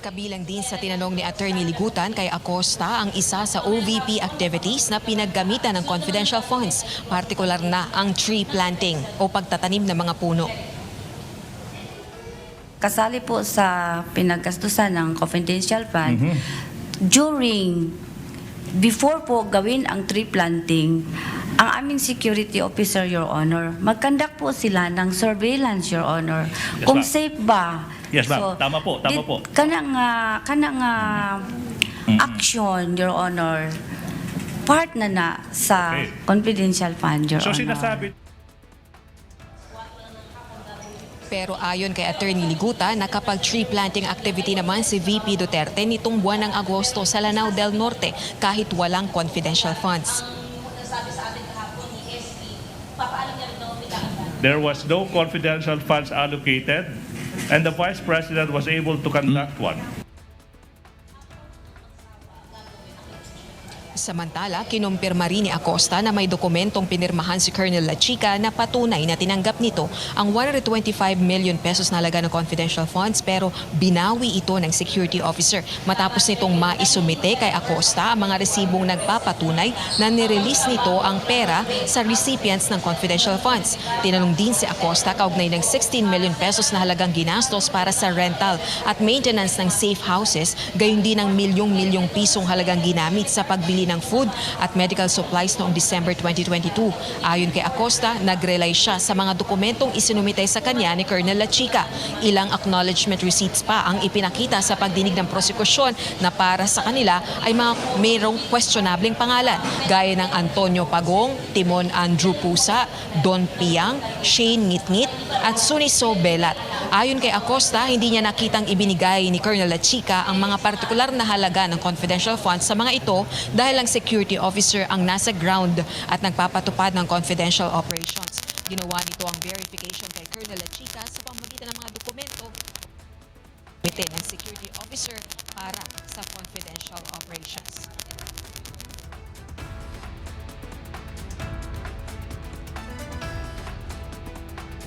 Kabilang din sa tinanong ni Attorney Ligutan kay Acosta ang isa sa OVP activities na pinaggamitan ng confidential funds, partikular na ang tree planting o pagtatanim ng mga puno. Kasali po sa pinaggastusan ng confidential fund, before po gawin ang tree planting, ang aming security officer, Your Honor, mag-conduct po sila ng surveillance, Your Honor. Yes, Kung ma'am. safe ba? Yes, ma'am. Tama po. Kanang action, Your Honor, part na sa Okay. confidential fund, Your So Honor. sinasabi Pero ayon kay Attorney Ligutan na kapag tree planting activity naman si VP Duterte nitong buwan ng Agosto sa Lanao del Norte kahit walang confidential funds. there was no confidential funds allocated and the Vice President was able to conduct one. Samantala, kinumpirma rin ni Acosta na may dokumentong pinirmahan si Colonel La Chica na patunay na tinanggap nito ang 125 million pesos na halaga ng confidential funds pero binawi ito ng security officer matapos nitong maisumite kay Acosta ang mga resibong nagpapatunay na nirelease nito ang pera sa recipients ng confidential funds. Tinanong din si Acosta kaugnay ng 16 million pesos na halagang ginastos para sa rental at maintenance ng safe houses, gayon din ang milyong-milyong pisong halagang ginamit sa pagbili ng food at medical supplies noong December 2022. Ayon kay Acosta, nag-rely siya sa mga dokumentong isinumite sa kanya ni Colonel La Chica. Ilang acknowledgement receipts pa ang ipinakita sa pagdinig ng prosekusyon na para sa kanila ay mga mayroong questionableng pangalan gaya ng Antonio Pagong, Timon Andrew Pusa, Don Piang, Shane Ngitngit at Suniso Belat. Ayon kay Acosta, hindi niya nakitang ibinigay ni Colonel La Chica ang mga partikular na halaga ng confidential funds sa mga ito dahil ang security officer ang nasa ground at nagpapatupad ng confidential operations. Ginawa nito ang verification kay Colonel La Chica sa pamamagitan ng mga dokumento ng security officer para sa confidential operations.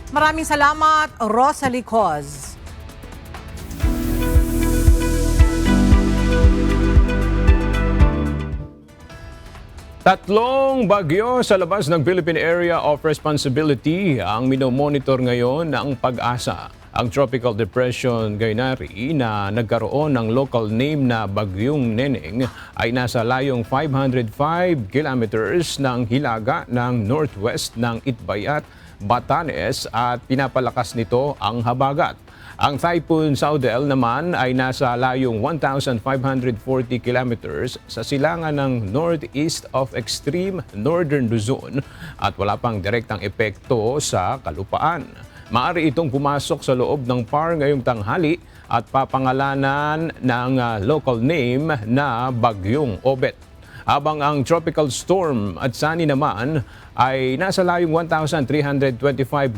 Maraming salamat, Rosalie Coz. Tatlong bagyo sa labas ng Philippine Area of Responsibility ang mino-monitor ngayon ng PAGASA. Ang Tropical Depression Gaynari na nagkaroon ng local name na Bagyong Neneng ay nasa layong 505 kilometers ng hilaga ng northwest ng Itbayat, Batanes at pinapalakas nito ang habagat. Ang Typhoon Saudel naman ay nasa layong 1,540 kilometers sa silangan ng northeast of extreme northern Luzon at wala pang direktang epekto sa kalupaan. Maaari itong pumasok sa loob ng PAR ngayong tanghali at papangalanan ng local name na Bagyong Obet. habang ang tropical storm at Sani naman ay nasa layong 1,325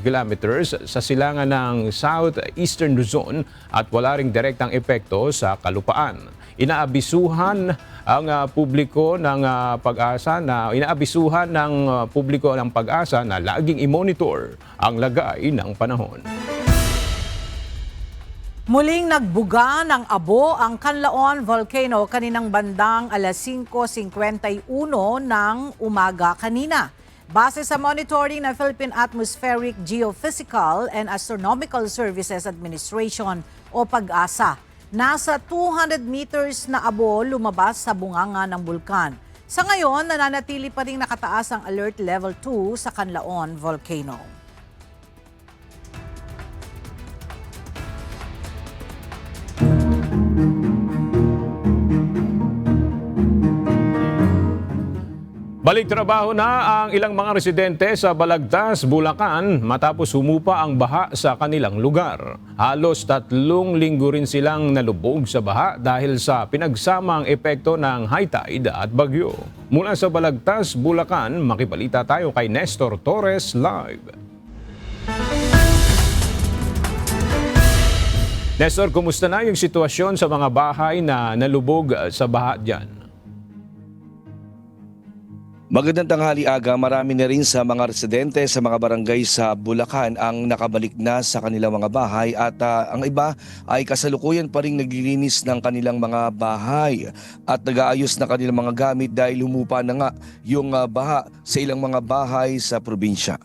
kilometers sa silangan ng southeastern Luzon at wala ring direktang epekto sa kalupaan. Inaabisuhan ng publiko ng PAGASA na laging i-monitor ang lagay ng panahon. Muling nagbuga ng abo ang Canlaon Volcano kaninang bandang alas 5:51 ng umaga kanina. Base sa monitoring ng Philippine Atmospheric, Geophysical and Astronomical Services Administration o PAGASA, nasa 200 meters na abo lumabas sa bunganga ng bulkan. Sa ngayon, nananatili pa rin nakataas ang Alert Level 2 sa Canlaon Volcano. Balik trabaho na ang ilang mga residente sa Balagtas, Bulacan matapos humupa ang baha sa kanilang lugar. Halos 3 linggo rin silang nalubog sa baha dahil sa pinagsamang epekto ng high tide at bagyo. Mula sa Balagtas, Bulacan, makibalita tayo kay Nestor Torres live. Nestor, kumusta na yung sitwasyon sa mga bahay na nalubog sa baha dyan? Magandang tanghali aga, marami na rin sa mga residente sa mga barangay sa Bulacan ang nakabalik na sa kanilang mga bahay at ang iba ay kasalukuyan pa rin naglilinis ng kanilang mga bahay at nag-aayos na kanilang mga gamit dahil humupa na nga yung baha sa ilang mga bahay sa probinsya.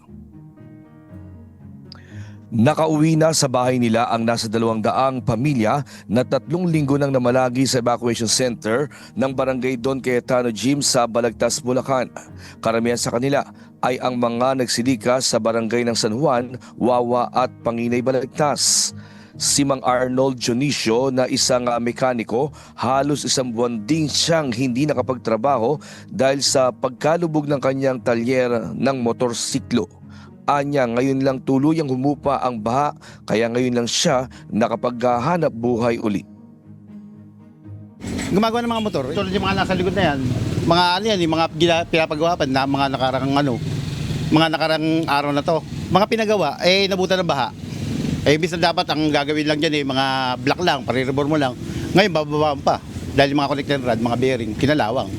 Nakauwi na sa bahay nila ang nasa 200 pamilya na 3 linggo nang namalagi sa evacuation center ng Barangay Don Cayetano Gym sa Balagtas, Bulacan. Karamihan sa kanila ay ang mga nagsilika sa barangay ng San Juan, Wawa at Panginay, Balagtas. Si Mang Arnold Dionisio na isang mekaniko, halos 1 buwan din siyang hindi nakapagtrabaho dahil sa pagkalubog ng kanyang talyer ng motorsiklo. Anya, ngayon lang tuluyang humupa ang baha, kaya ngayon lang siya nakapaghahanap buhay uli. Gumagawa ng mga motor, tulad yung mga nasa likod na yan, yung mga pinapagawa pa na mga nakarang araw na to. Mga pinagawa, nabutan ng baha. Imbis na dapat ang gagawin lang dyan mga block lang, pariribor mo lang. Ngayon bababaan pa, dahil yung mga connector rod, mga bearing, kinalawang.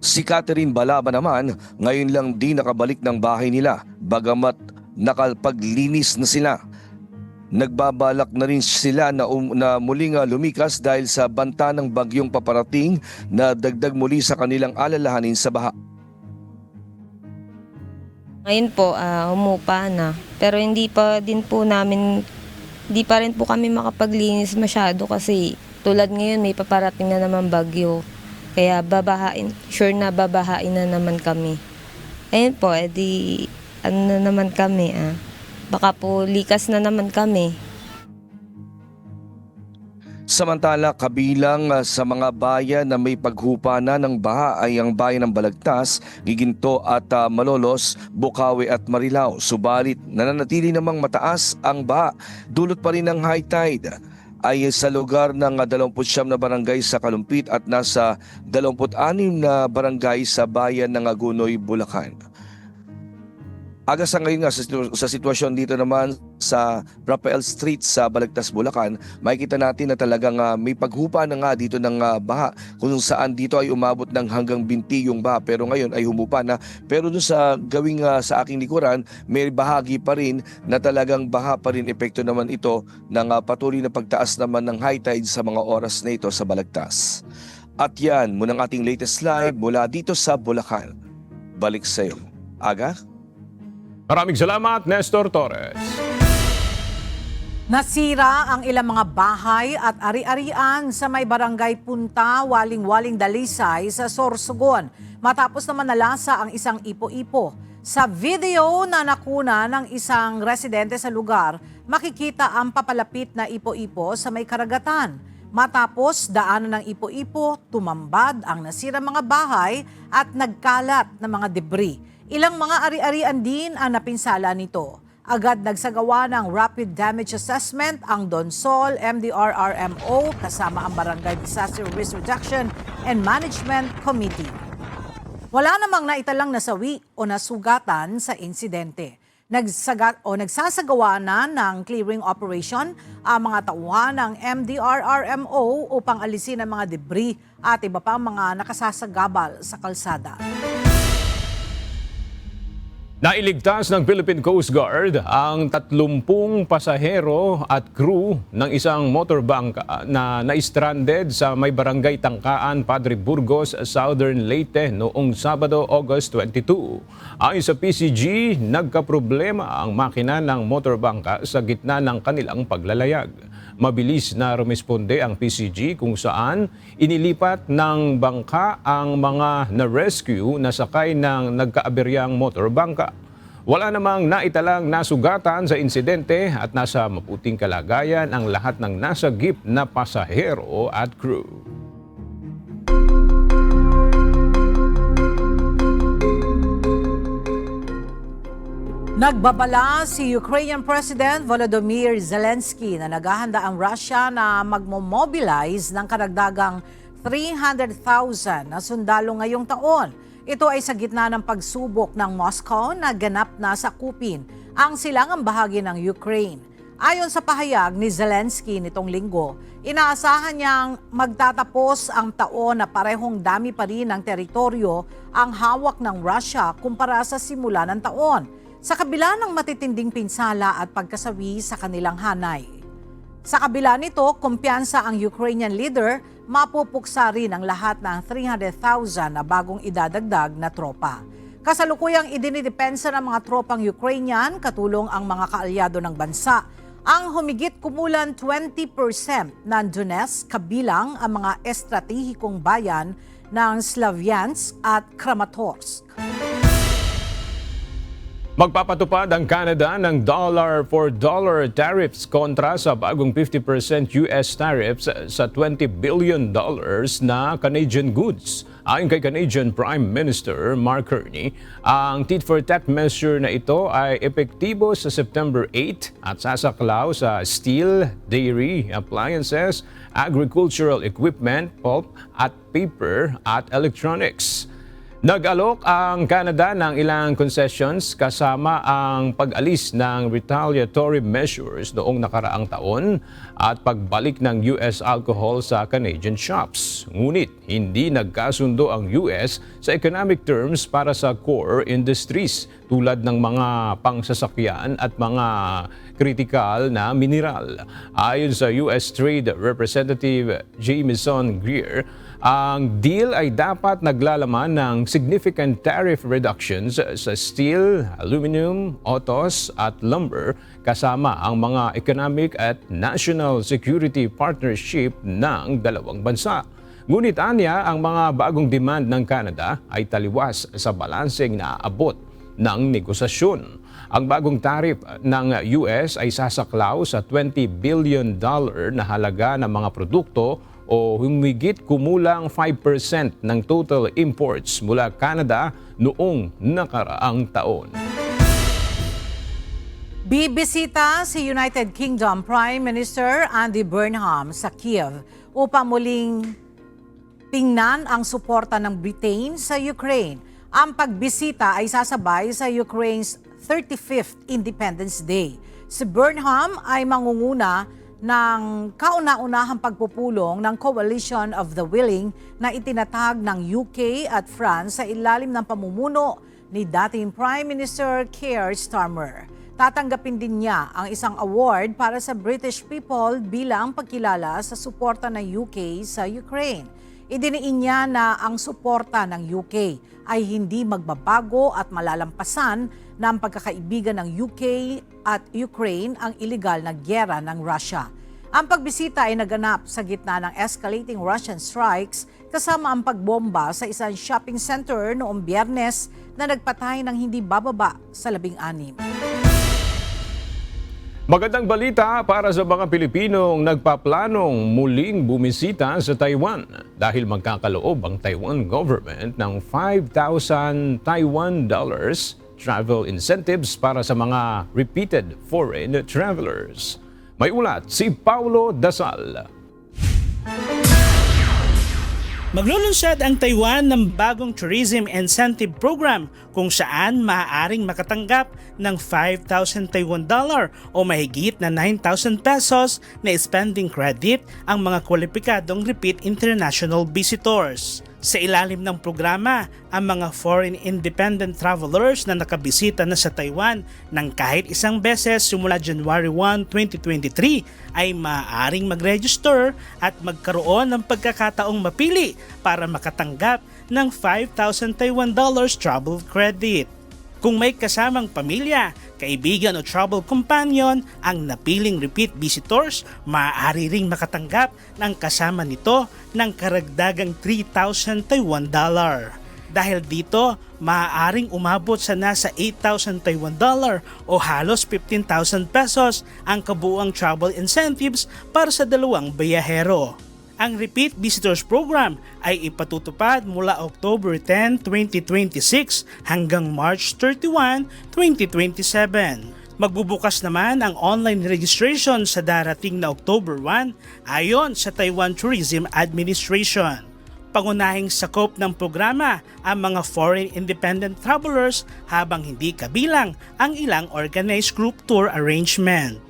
Si Catherine Balaba naman, ngayon lang di nakabalik ng bahay nila, bagamat nakapaglinis na sila. Nagbabalak na rin sila na muling lumikas dahil sa banta ng bagyong paparating na dagdag muli sa kanilang alalahanin sa baha. Ngayon po, humupa na. Pero hindi pa rin po kami makapaglinis masyado kasi tulad ngayon may paparating na naman bagyo. Kaya sure na babahain na naman kami. Ayun po, na naman kami. Baka po likas na naman kami. Samantala, kabilang sa mga bayan na may paghupa na ng baha ay ang bayan ng Balagtas, Giginto at Malolos, Bukawi at Marilao. Subalit, nananatili namang mataas ang baha, dulot pa rin ng high tide. Ay sa lugar ng 29 na barangay sa Kalumpit at nasa 26 na barangay sa bayan ng Agunoy, Bulacan. Aga sa ngayon nga sa sitwasyon dito naman sa Rafael Street sa Balagtas, Bulacan, makikita natin na talagang may paghupa na nga dito ng baha kung saan dito ay umabot ng hanggang binti yung baha pero ngayon ay humupa na. Pero dun sa gawing sa aking likuran, may bahagi pa rin na talagang baha pa rin epekto naman ito ng patuloy na pagtaas naman ng high tide sa mga oras na ito sa Balagtas. At yan, munang ating latest live mula dito sa Bulacan. Balik sa iyo. Aga? Maraming salamat, Nestor Torres. Nasira ang ilang mga bahay at ari-arian sa may barangay Punta, Waling-Waling, Dalisay sa Sorsogon matapos naman nalasa ang isang ipo-ipo. Sa video na nakuna ng isang residente sa lugar, makikita ang papalapit na ipo-ipo sa may karagatan. Matapos daanan ng ipo-ipo, tumambad ang nasirang mga bahay at nagkalat ng mga debris. Ilang mga ari-arian din ang napinsala nito. Agad nagsagawa ng rapid damage assessment ang Donsol MDRRMO kasama ang Barangay Disaster Risk Reduction and Management Committee. Wala namang naitalang nasawi o nasugatan sa insidente. Nagsasagawa na ng clearing operation ang mga tauhan ng MDRRMO upang alisin ang mga debris at iba pang mga nakasasagabal sa kalsada. Nailigtas ng Philippine Coast Guard ang 30 pasahero at crew ng isang motorbangka na na-stranded sa may barangay Tangkaan, Padre Burgos, Southern Leyte noong Sabado, August 22. Ayon sa PCG, nagkaproblema ang makina ng motorbangka sa gitna ng kanilang paglalayag. Mabilis na rumisponde ang PCG kung saan inilipat ng bangka ang mga na-rescue na sakay ng nagkaaberyang motorbangka. Wala namang naitalang nasugatan sa insidente at nasa mabuting kalagayan ang lahat ng nasagip na pasahero at crew. Nagbabala si Ukrainian President Volodymyr Zelensky na naghahanda ang Russia na magmomobilize ng karagdagang 300,000 na sundalo ngayong taon. Ito ay sa gitna ng pagsubok ng Moscow na ganap na sakupin ang silangang bahagi ng Ukraine. Ayon sa pahayag ni Zelensky nitong linggo, inaasahan niyang magtatapos ang taon na parehong dami pa rin ng teritoryo ang hawak ng Russia kumpara sa simula ng taon, sa kabila ng matitinding pinsala at pagkasawi sa kanilang hanay. Sa kabila nito, kumpiyansa ang Ukrainian leader, mapupuksa rin ang lahat ng 300,000 na bagong idadagdag na tropa. Kasalukuyang idinidepensa ng mga tropang Ukrainian, katulong ang mga kaalyado ng bansa, ang humigit kumulang 20% ng Donetsk, kabilang ang mga estratehikong bayan ng Slavyansk at Kramatorsk. Magpapatupad ang Canada ng dollar for dollar tariffs kontra sa bagong 50% US tariffs sa $20 billion na Canadian goods. Ayon kay Canadian Prime Minister Mark Carney, ang tit-for-tat measure na ito ay epektibo sa September 8 at sasaklaw sa steel, dairy, appliances, agricultural equipment, pulp at paper at electronics. Nag-alok ang Canada ng ilang concessions kasama ang pag-alis ng retaliatory measures noong nakaraang taon at pagbalik ng US alcohol sa Canadian shops. Ngunit hindi nagkasundo ang US sa economic terms para sa core industries tulad ng mga pangsasakyan at mga kritikal na mineral. Ayon sa US Trade Representative Jamieson Greer, ang deal ay dapat naglalaman ng significant tariff reductions sa steel, aluminum, autos at lumber kasama ang mga economic at national security partnership ng dalawang bansa. Ngunit anya, ang mga bagong demand ng Canada ay taliwas sa balanseng naaabot ng negosasyon. Ang bagong tariff ng US ay sasaklaw sa $20 billion na halaga ng mga produkto o humigit kumulang 5% ng total imports mula Canada noong nakaraang taon. Bibisita si United Kingdom Prime Minister Andy Burnham sa Kiev upang muling tingnan ang suporta ng Britain sa Ukraine. Ang pagbisita ay sasabay sa Ukraine's 35th Independence Day. Si Burnham ay mangunguna ng kauna-unahang pagpupulong ng Coalition of the Willing na itinatag ng UK at France sa ilalim ng pamumuno ni dating Prime Minister Keir Starmer. Tatanggapin din niya ang isang award para sa British people bilang pagkilala sa suporta ng UK sa Ukraine. Idiniin niya na ang suporta ng UK ay hindi magbabago at malalampasan ng pagkakaibigan ng UK at Ukraine ang iligal na gyera ng Russia. Ang pagbisita ay naganap sa gitna ng escalating Russian strikes kasama ang pagbomba sa isang shopping center noong Biyernes na nagpatay ng hindi bababa sa 16. Magandang balita para sa mga Pilipinong nagpaplanong muling bumisita sa Taiwan dahil magkakaloob ang Taiwan government ng $5,000 Taiwan travel incentives para sa mga repeated foreign travelers. May ulat si Paulo Dasal. Maglulunsad ang Taiwan ng bagong tourism incentive program kung saan maaaring makatanggap ng 5,000 Taiwan dollar o mahigit na 9,000 pesos na spending credit ang mga kwalipikadong repeat international visitors. Sa ilalim ng programa, ang mga foreign independent travelers na nakabisita na sa Taiwan ng kahit isang beses simula January 1, 2023 ay maaaring mag-register at magkaroon ng pagkakataong mapili para makatanggap ng 5,000 Taiwan dollars travel credit. Kung may kasamang pamilya, kaibigan o travel companion ang napiling repeat visitors, maaari ring makatanggap ng kasama nito ng karagdagang 3,000 Taiwan dollar. Dahil dito, maaaring umabot sa nasa 8,000 Taiwan dollar o halos 15,000 pesos ang kabuuang travel incentives para sa dalawang biyahero. Ang Repeat Visitors Program ay ipatutupad mula October 10, 2026 hanggang March 31, 2027. Magbubukas naman ang online registration sa darating na October 1 ayon sa Taiwan Tourism Administration. Pangunahing sakop ng programa ang mga foreign independent travelers habang hindi kabilang ang ilang organized group tour arrangement.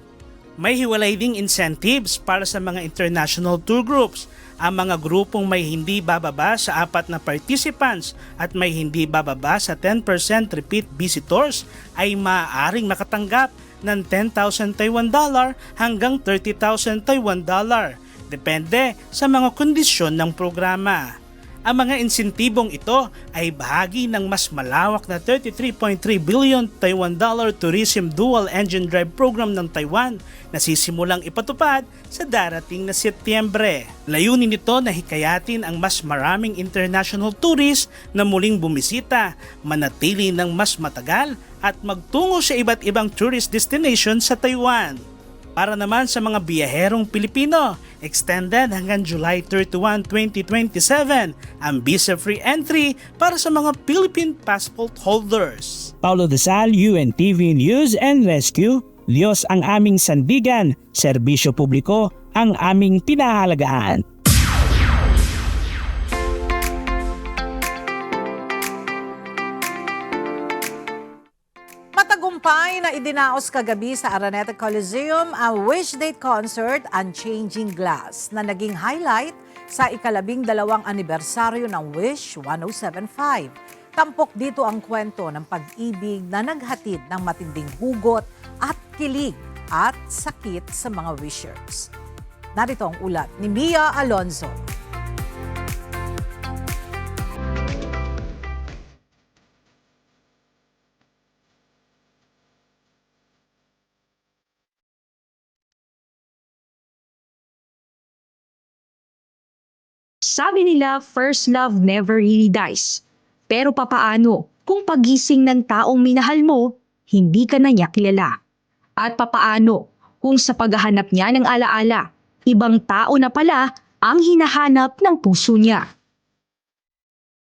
May hiwalay ding incentives para sa mga international tour groups. Ang mga grupong may hindi bababa sa 4 na participants at may hindi bababa sa 10% repeat visitors ay maaaring makatanggap ng 10,000 Taiwan dollar hanggang 30,000 Taiwan dollar. Depende sa mga kondisyon ng programa. Ang mga insentibong ito ay bahagi ng mas malawak na 33.3 billion Taiwan dollar tourism dual engine drive program ng Taiwan na sisimulang ipatupad sa darating na Setyembre. Layunin nito na hikayatin ang mas maraming international tourists na muling bumisita, manatili ng mas matagal at magtungo sa iba't ibang tourist destination sa Taiwan. Para naman sa mga biyaherong Pilipino, extended hanggang July 31, 2027 ang visa-free entry para sa mga Philippine passport holders. Paulo Dasal, UNTV News and Rescue. Diyos ang aming sandigan, serbisyo publiko ang aming pinahalagaan. Matagumpay na idinaos kagabi sa Araneta Coliseum ang Wish Date Concert Unchanging Glass na naging highlight sa ika-12 anibersaryo ng Wish 1075. Tampok dito ang kwento ng pag-ibig na naghatid ng matinding hugot at kilig at sakit sa mga wishers. Narito ang ulat ni Mia Alonzo. Sabi nila, first love never really dies. Pero papaano kung pagising ng taong minahal mo, hindi ka na niya kilala? At papaano kung sa paghahanap niya ng alaala, ibang tao na pala ang hinahanap ng puso niya?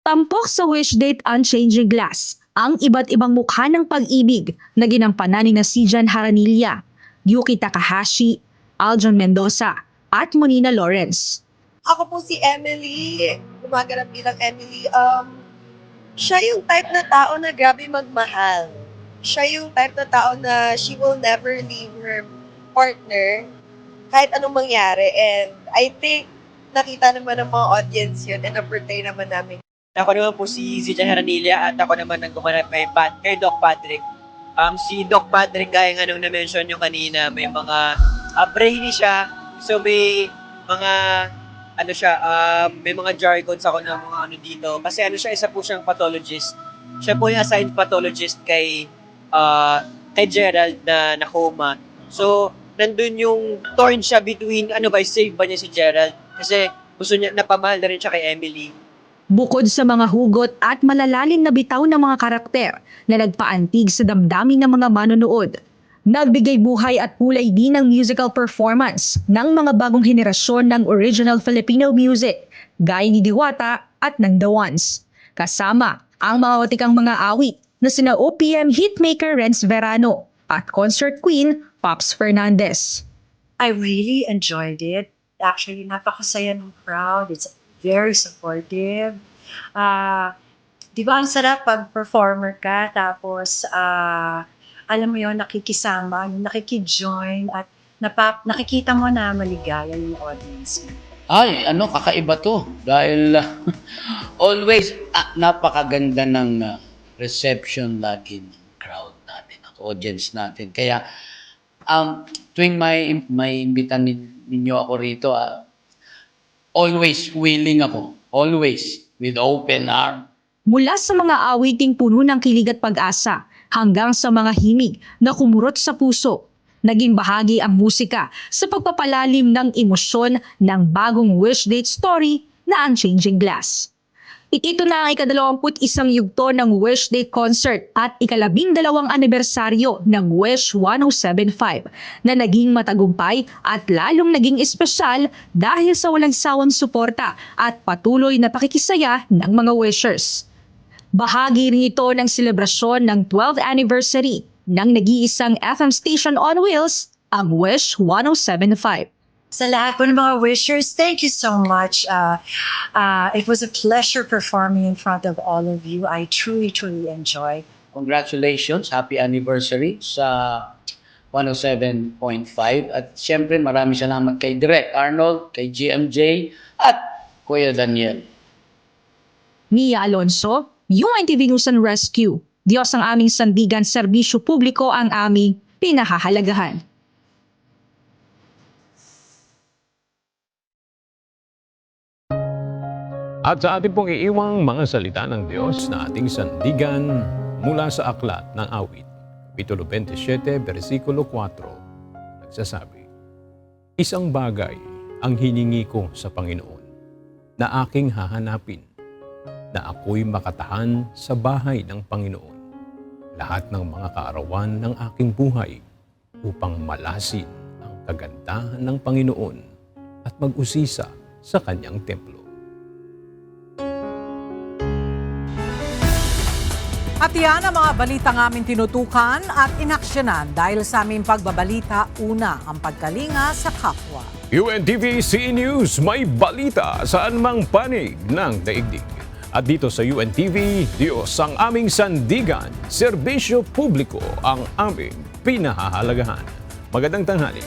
Tampok sa Wish Date Unchanging Glass ang iba't ibang mukha ng pag-ibig na ginampanan ni si Jan Haranilla, Yuki Takahashi, Aljon Mendoza at Monina Lawrence. Ako po si Emily, gumaganap bilang Emily. Siya yung type na tao na grabe magmahal. Siya yung type na tao na she will never leave her partner kahit anong mangyari. And I think nakita naman ng mga audience yun and na-portray naman namin. Ako naman po si Jan Haranilla at ako naman ang gumanap kay Doc Patrick. Si Doc Patrick, gaya nga nung na-mention nyo kanina, may mga brainy siya. So may mga may mga jargons ako ng mga dito. Kasi siya, isa po siyang pathologist. Siya po yung assigned pathologist kay Gerald na nakoma. So, nandun yung torn siya between, save ba niya si Gerald? Kasi gusto niya, napamahal na rin siya kay Emily. Bukod sa mga hugot at malalalim na bitaw ng mga karakter na nagpaantig sa damdamin ng mga manonood, nagbigay buhay at kulay din ng musical performance ng mga bagong henerasyon ng original Filipino music, gaya ni Diwata at ng The Ones. Kasama ang mga watikang mga awit na sina OPM hitmaker Renz Verano at concert queen Pops Fernandez. I really enjoyed it. Actually, napakasaya ng crowd. It's very supportive. Di ba ang sarap pag performer ka, tapos alam mo yon, nakikisama, nakikijoin, at nakikita mo na maligaya yung audience. Ay, kakaiba to. Dahil always, napakaganda ng reception lagi ng crowd natin, ng audience natin. Kaya, tuwing may imbitan ninyo ako rito, always willing ako. Always, with open arm. Mula sa mga awiting puno ng kilig at pag-asa, hanggang sa mga himig na kumurot sa puso, naging bahagi ang musika sa pagpapalalim ng emosyon ng bagong Wish Date story na Unchanging Glass. Ito na ang ika-21 yugto ng Wish Date concert at ika-12 anibersaryo ng Wish 1075 na naging matagumpay at lalong naging espesyal dahil sa walang sawang suporta at patuloy na pakikisaya ng mga wishers. Bahagi rin ito ng selebrasyon ng 12th anniversary ng nag-iisang FM station on wheels, ang Wish 1075. Sa lahat po ng mga wishers, thank you so much. It was a pleasure performing in front of all of you. I truly, truly enjoy. Congratulations, happy anniversary sa 107.5. At syempre maraming salamat kay Direk Arnold, kay GMJ at Kuya Daniel. Mia Alonso, UNTV News and Rescue. Diyos ang aming sandigan, serbisyo publiko ang aming pinahahalagahan. At sa ating pong iiwang mga salita ng Diyos na ating sandigan mula sa aklat ng awit, Kapitulo 27, versikulo 4, nagsasabi, "Isang bagay ang hiningi ko sa Panginoon na aking hahanapin, na ako'y makatahan sa bahay ng Panginoon lahat ng mga kaarawan ng aking buhay upang malasin ang kagandahan ng Panginoon at mag-usisa sa kanyang templo." At yan ang mga balitang aming tinutukan at inaksyonan dahil sa aming pagbabalita, una ang pagkalinga sa kapwa. UNTV CE News, may balita saan mang panig ng daigdig. At dito sa UNTV, Diyos ang aming sandigan, serbisyo publiko ang aming pinahahalagahan. Magandang tanghali.